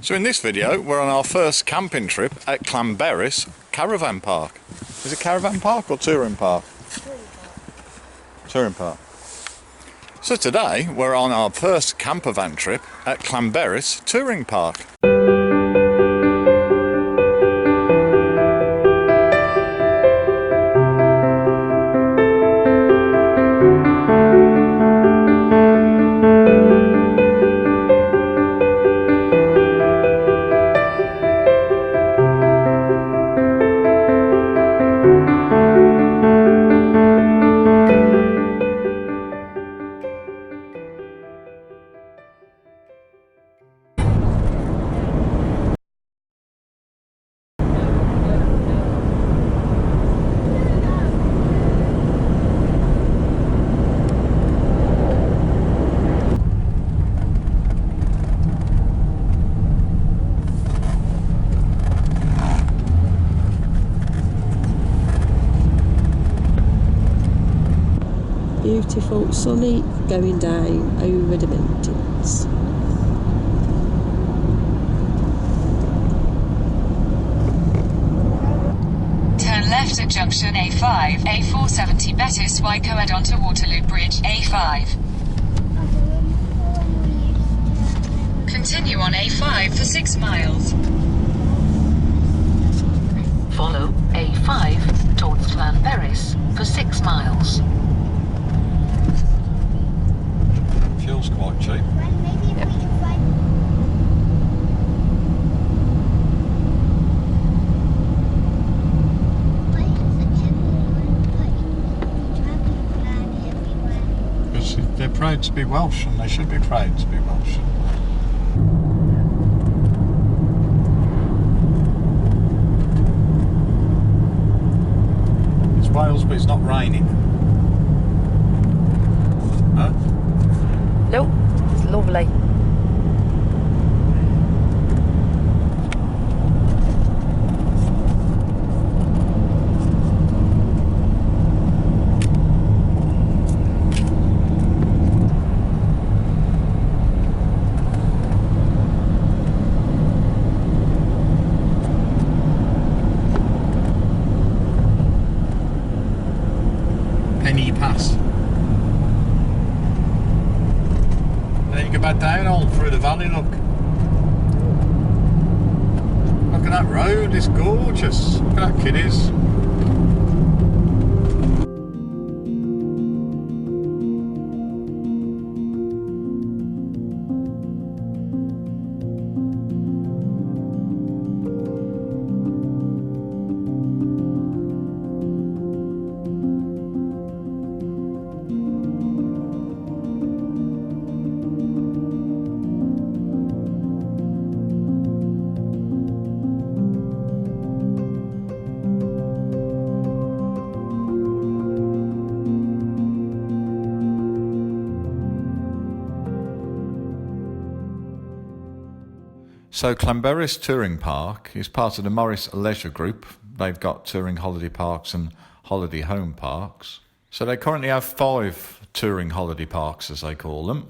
So in this video we're on our first camping trip at Llanberis Caravan Park. Is it Caravan Park or Touring Park? Touring Park. So today we're on our first campervan trip at Llanberis Touring Park. Beautiful, sunny, going down over the mountains. Turn left at junction A5, A470 Betws-y-Coed onto Waterloo Bridge, A5. Continue on A5 for 6 miles. Follow A5 towards Llanberis for 6 miles. Fuel's quite cheap. Yep. Because they're proud to be Welsh, and they should be proud to be Welsh. It's Wales, but it's not raining. Huh? Nope, it's lovely. Penny Pass. Then you go back down all through the valley, look. Look at that road, it's gorgeous. Look at that kiddies. So Llanberis Touring Park is part of the Morris Leisure Group. They've got touring holiday parks and holiday home parks. So they currently have 5 touring holiday parks, as they call them.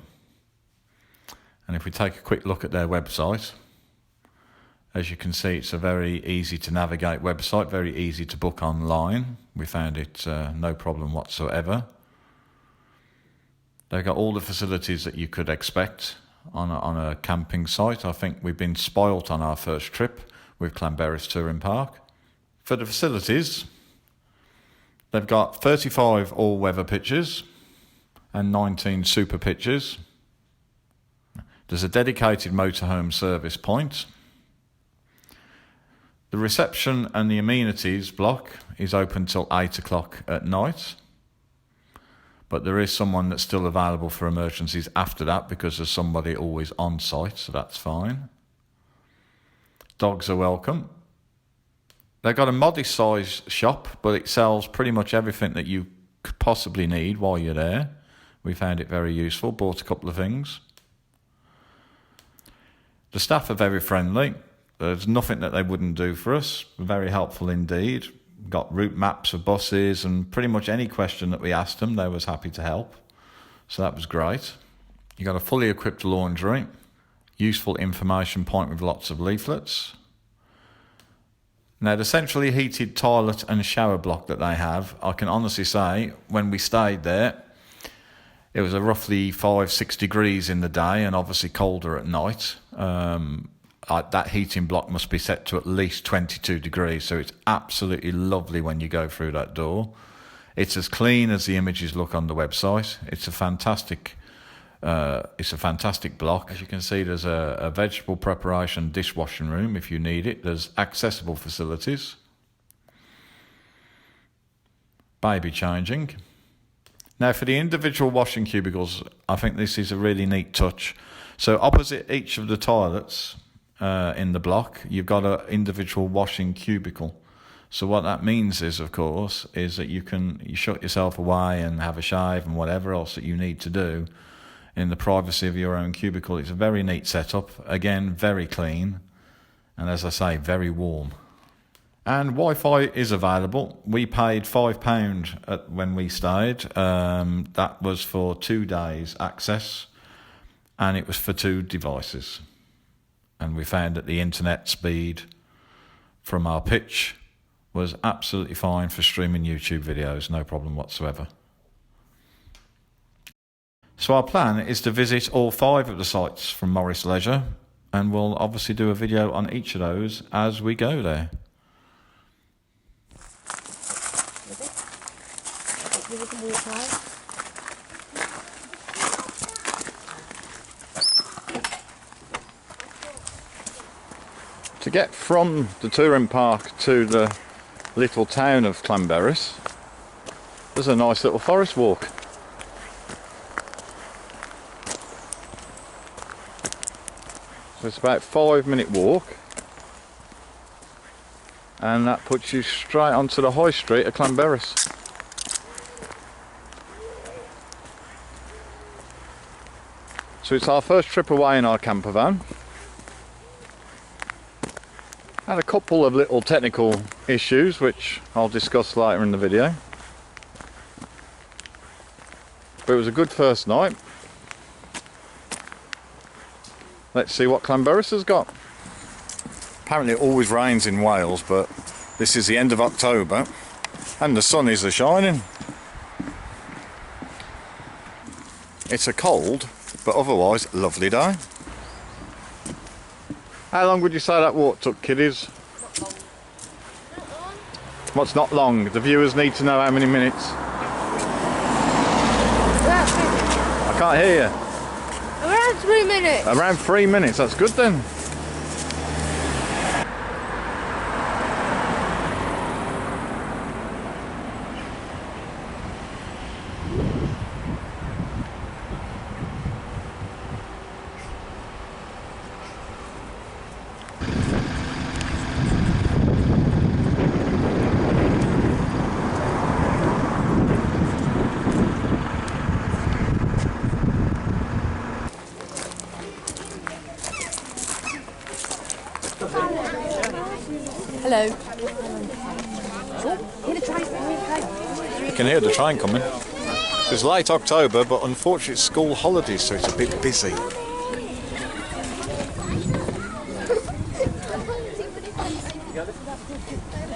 And if we take a quick look at their website, as you can see, it's a very easy to navigate website, very easy to book online. We found it no problem whatsoever. They've got all the facilities that you could expect on a camping site. I think we've been spoilt on our first trip with Llanberis Touring Park. For the facilities, they've got 35 all-weather pitches and 19 super pitches. There's a dedicated motorhome service point. The reception and the amenities block is open till 8 o'clock at night. But there is someone that's still available for emergencies after that because there's somebody always on site, so that's fine. Dogs are welcome. They've got a modest sized shop, but it sells pretty much everything that you could possibly need while you're there. We found it very useful, bought a couple of things. The staff are very friendly. There's nothing that they wouldn't do for us. Very helpful indeed. Got route maps of buses, and pretty much any question that we asked them, they was happy to help. So that was great. You got a fully equipped laundry. useful information point with lots of leaflets. Now, the centrally heated toilet and shower block that they have, I can honestly say, when we stayed there, it was a roughly 5-6 degrees in the day and obviously colder at night. That heating block must be set to at least 22 degrees, so it's absolutely lovely when you go through that door. It's as clean as the images look on the website. It's a fantastic block. As you can see, there's a vegetable preparation dishwashing room if you need it. There's accessible facilities. Baby changing. Now, for the individual washing cubicles, I think this is a really neat touch. So opposite each of the toilets in the block, you've got an individual washing cubicle. So what that means is, of course, is that you shut yourself away and have a shave and whatever else that you need to do in the privacy of your own cubicle. It's a very neat setup. Again, very clean. And as I say, very warm. And Wi-Fi is available. We paid £5 when we stayed. That was for 2 days access. And it was for 2 devices. And we found that the internet speed from our pitch was absolutely fine for streaming YouTube videos. No problem whatsoever. So our plan is to visit all 5 of the sites from Morris Leisure, and we'll obviously do a video on each of those as we go there. To get from the touring park to the little town of Llanberis, there's a nice little forest walk. So it's about a 5-minute walk, and that puts you straight onto the high street of Llanberis. So it's our first trip away in our camper van. Had a couple of little technical issues which I'll discuss later in the video. But it was a good first night. Let's see what Llanberis has got. Apparently it always rains in Wales, but this is the end of October and the sun is a-shining. It's a cold, but otherwise lovely day. How long would you say that walk took, kiddies? What's not long? The viewers need to know how many minutes. I can't hear you. Around 3 minutes. Around 3 minutes, that's good then. Hello. You can hear the train coming. It's late October, but unfortunately it's school holidays, so it's a bit busy.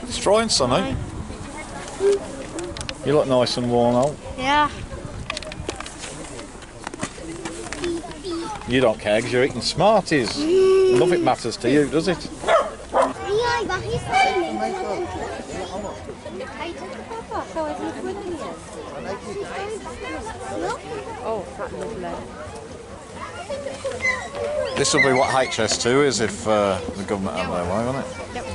It's dry and sunny. You look nice and worn out. Yeah. You don't care because you're eating Smarties. Nothing matters to you, does it? Oh, that's lovely. This will be what HS2 is if the government have their way, won't it? Yep.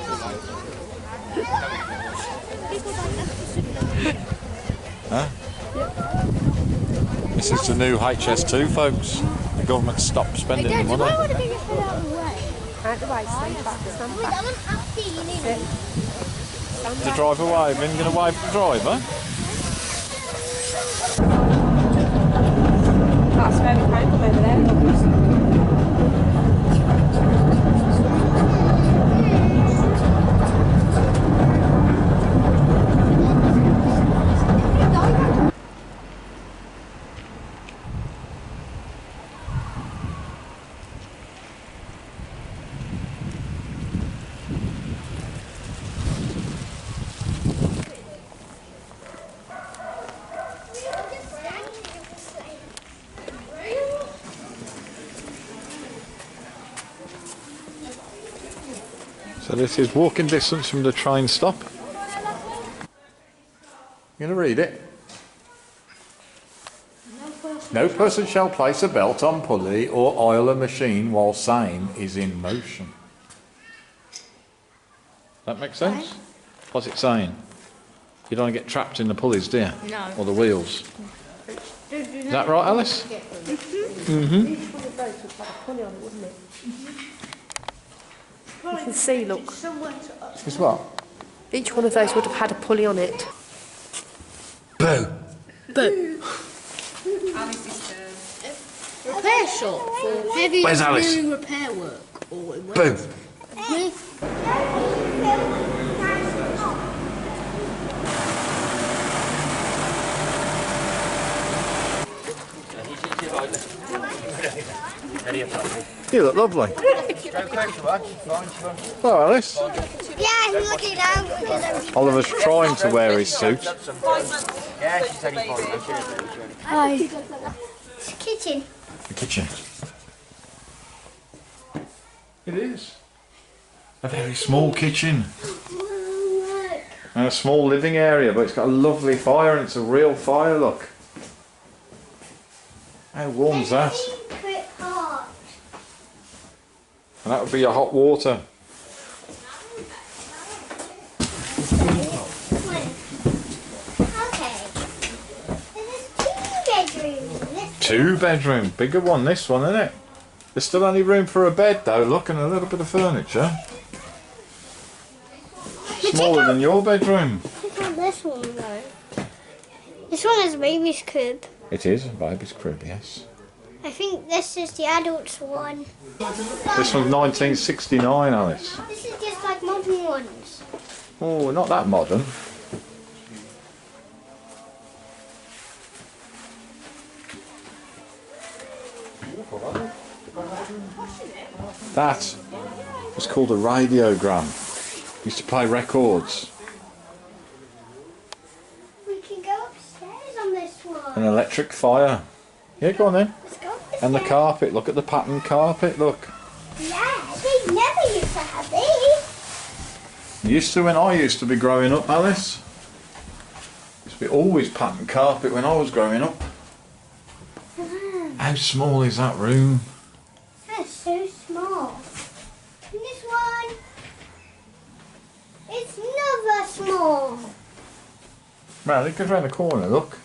Huh? This is the new HS2, folks. The government stopped spending the money. Out the way, stand back, stand back. The driver waving, going to wave the driver? That's where we came from over there. So this is walking distance from the train stop. You gonna read it? No person shall place a belt on pulley or oil a machine while same is in motion. That makes sense? What's it saying? You don't want to get trapped in the pulleys, do you? No. Or the wheels. Is that right, Alice? Mm-hmm. You can see, look. Is what? Each one of those would have had a pulley on it. Boo! Boo! Repair shop for heavy Where's Alice? engineering repair work. Or Boo! You look lovely. Hello, Alice. yeah, I'm looking down because I'm... Oliver's trying to wear his suit. Hi. It's a kitchen. The kitchen. It is. A very small kitchen. And a small living area, but it's got a lovely fire and it's a real fire, look. How warm's that? And that would be your hot water. Two bedroom, bigger one, this one, isn't it? There's still only room for a bed though, look, and a little bit of furniture. Smaller than your bedroom. Look at this one though. This one is a baby's crib. It is a baby's crib, yes. I think this is the adult's one. This one's 1969, Alice. This is just like modern ones. Oh, not that modern. That was called a radiogram. Used to play records. We can go upstairs on this one. An electric fire. Yeah, go on then. Let's go upstairs. And the carpet, look at the patterned carpet, look. Yeah, they never used to have these. Used to when I used to be growing up, Alice. Used to be always patterned carpet when I was growing up. How small is that room? That's so small. And this one, it's never small. Well, it goes round the corner, look.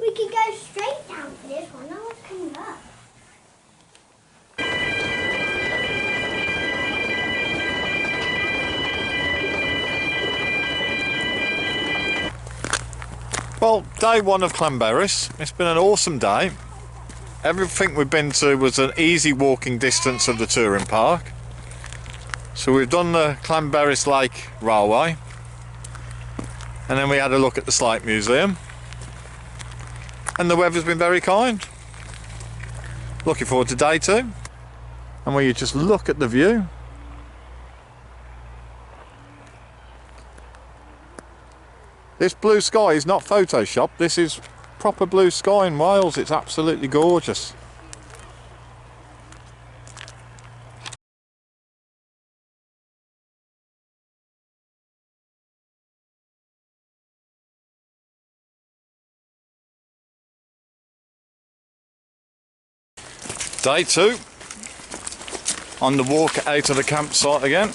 We could go straight down for this one. No one's coming up. Well, day one of Llanberis. It's been an awesome day. Everything we've been to was an easy walking distance of the touring park. So we've done the Llanberis Lake Railway. And then we had a look at the Slate Museum. And the weather's been very kind. Looking forward to day two. And when you just look at the view. This blue sky is not photoshopped, this is proper blue sky in Wales, it's absolutely gorgeous. Day two, on the walk out of the campsite again.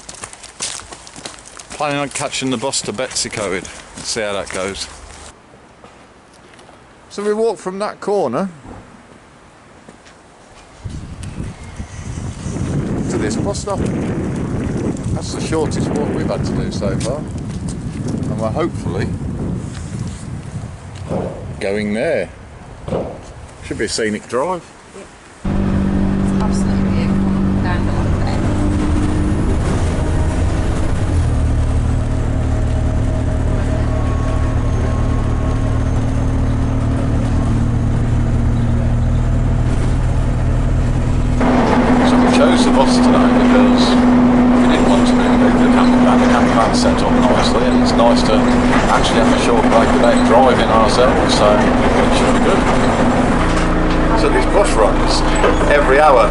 Planning on catching the bus to Betws-y-Coed. Let's see how that goes. So we walk from that corner to this bus stop. That's the shortest walk we've had to do so far. And we're hopefully going there. Should be a scenic drive. It's absolutely beautiful down the line there. Chose the bus today because we didn't want to move the campervan. The campervan's set up nicely and it's nice to actually have a short break without driving ourselves, so it should be good. So this bus runs every hour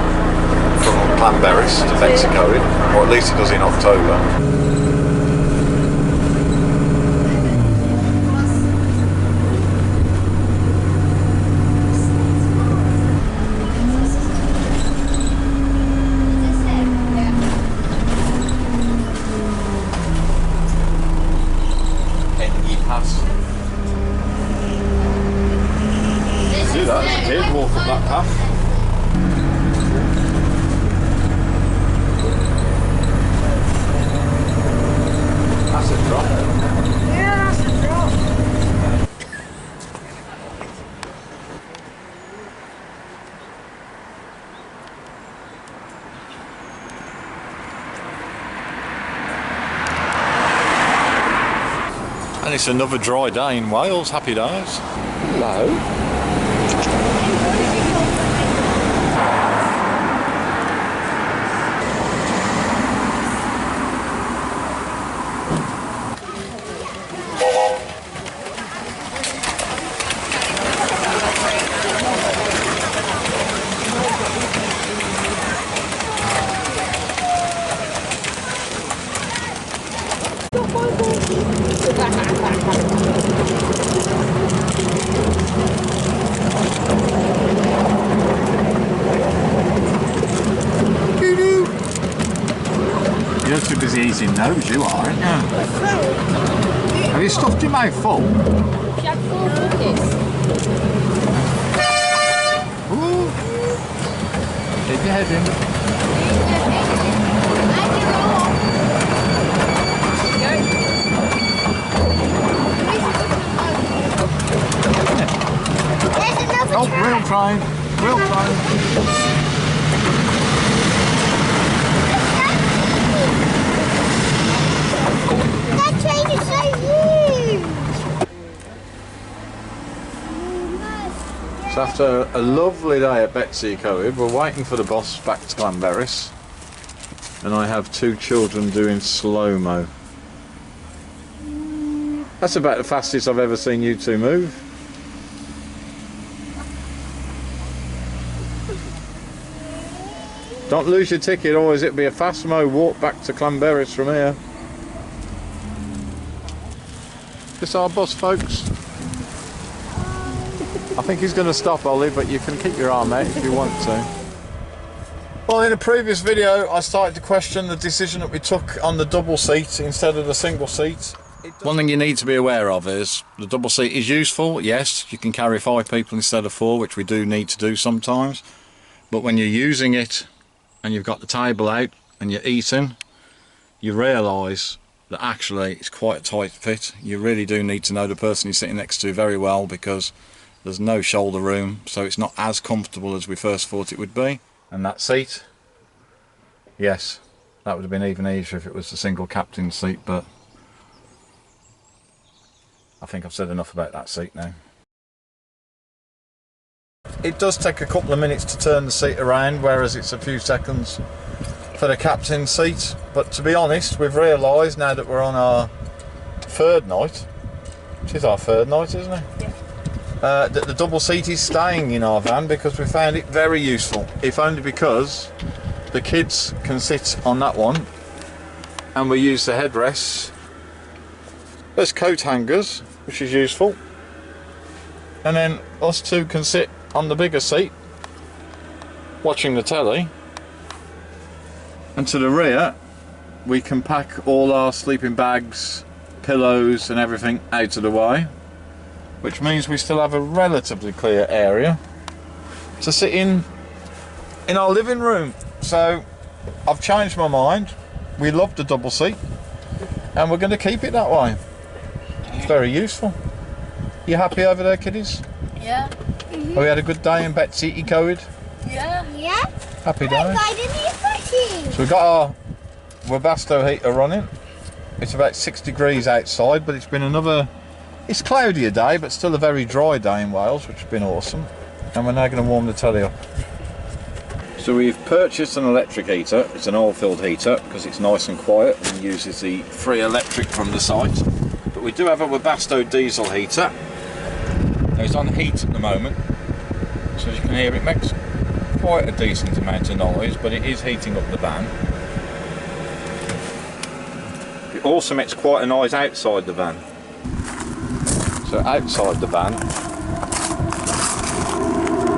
from Llanberis to Betws-y-Coed, or at least it does in October. See that? There's a kid walk up that path. That's a drop. Yeah, that's a drop. And it's another dry day in Wales. Happy days. Hello. You're too busy eating those, you are, aren't you? Have you stuffed your mouth full? She had 4 cookies. Ooh. Keep your head in. Oh, real time. Real time. That train is so huge! So after a lovely day at Betws-y-Coed, we're waiting for the bus back to Llanberis, and I have 2 children doing slow-mo. That's about the fastest I've ever seen you 2 move. Don't lose your ticket, otherwise it'll be a fast-mo walk back to Llanberis from here. This our bus, folks. I think he's going to stop, Ollie, but you can keep your arm out if you want to. Well, in a previous video, I started to question the decision that we took on the double seat instead of the single seat. One thing you need to be aware of is the double seat is useful. Yes, you can carry 5 people instead of 4, which we do need to do sometimes. But when you're using it and you've got the table out and you're eating, you realise that actually it's quite a tight fit. You really do need to know the person you're sitting next to very well, because there's no shoulder room, so it's not as comfortable as we first thought it would be. And that seat, yes, that would have been even easier if it was the single captain seat, but I think I've said enough about that seat now. It does take a couple of minutes to turn the seat around, whereas it's a few seconds for the captain's seat. But to be honest, we've realised now that we're on our 3rd night, which is our 3rd night, isn't it? Yeah. That the double seat is staying in our van because we found it very useful, if only because the kids can sit on that one and we use the headrests as coat hangers, which is useful, and then us 2 can sit on the bigger seat watching the telly, and to the rear we can pack all our sleeping bags, pillows and everything out of the way, which means we still have a relatively clear area to sit in our living room. So I've changed my mind. We love the double seat and we're going to keep it that way. It's very useful. You happy over there, kiddies? Yeah. Have we had a good day in Betws-y-Coed? Yeah. Yeah? Happy days. So we've got our Webasto heater running. It's about 6 degrees outside, but it's been it's cloudy a day, but still a very dry day in Wales, which has been awesome. And we're now going to warm the telly up. So we've purchased an electric heater. It's an oil-filled heater because it's nice and quiet and uses the free electric from the site. But we do have a Webasto diesel heater. Now it's on heat at the moment, so as you can hear it makes quite a decent amount of noise, but it is heating up the van. It also makes quite a noise outside the van. So outside the van,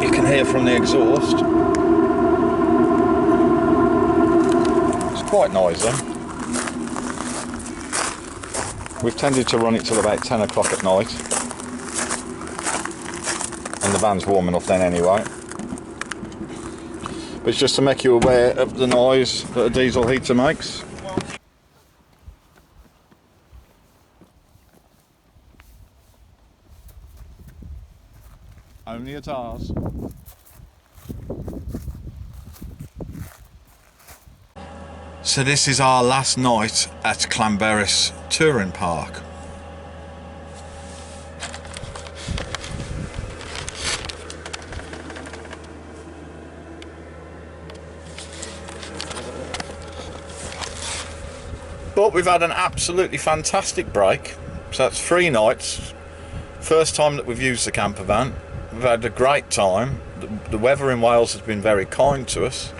you can hear from the exhaust. It's quite noisy. We've tended to run it till about 10 o'clock at night, and the van's warm enough then anyway. But it's just to make you aware of the noise that a diesel heater makes. Only at ours. So this is our last night at Llanberis Touring Park. But we've had an absolutely fantastic break. So that's 3 nights. First time that we've used the camper van. We've had a great time. The weather in Wales has been very kind to us.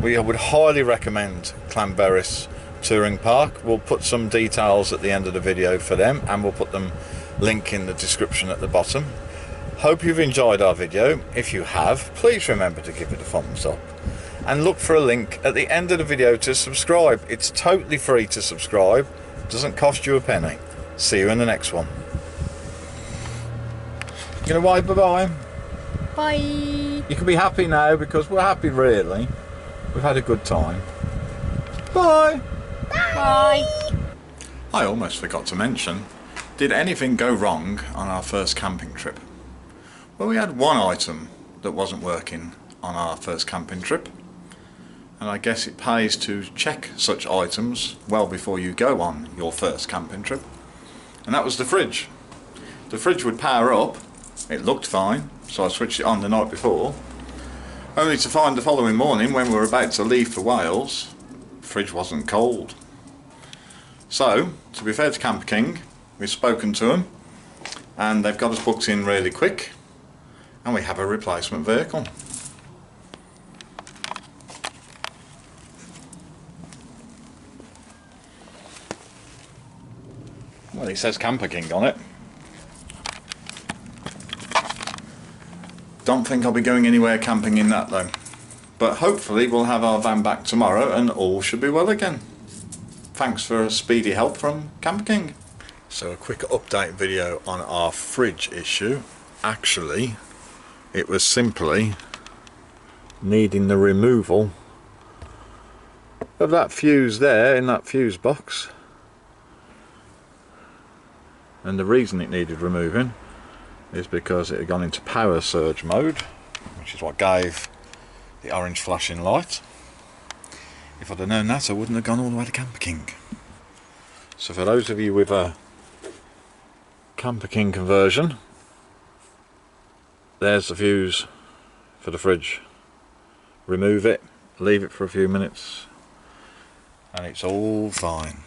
We would highly recommend Llanberis Touring Park. We'll put some details at the end of the video for them, and we'll put them link in the description at the bottom. Hope you've enjoyed our video. If you have, please remember to give it a thumbs up and look for a link at the end of the video to subscribe. It's totally free to subscribe. Doesn't cost you a penny. See you in the next one. You gonna wave bye-bye? Bye. You can be happy now because we're happy really. We've had a good time. Bye! Bye. I almost forgot to mention, did anything go wrong on our first camping trip? Well, we had one item that wasn't working on our first camping trip, and I guess it pays to check such items well before you go on your first camping trip, and that was the fridge. The fridge would power up, it looked fine, so I switched it on the night before, only to find the following morning when we were about to leave for Wales, the fridge wasn't cold. So, to be fair to Camper King, we've spoken to them and they've got us booked in really quick, and we have a replacement vehicle. Well, it says Camper King on it. Don't think I'll be going anywhere camping in that though. But hopefully we'll have our van back tomorrow and all should be well again. Thanks for a speedy help from Camper King. So a quick update video on our fridge issue. Actually, it was simply needing the removal of that fuse there in that fuse box. And the reason it needed removing is because it had gone into power surge mode, which is what gave the orange flashing light. If I'd have known that, I wouldn't have gone all the way to Camper King. So for those of you with a Camper King conversion, there's the fuse for the fridge. Remove it, leave it for a few minutes, and it's all fine.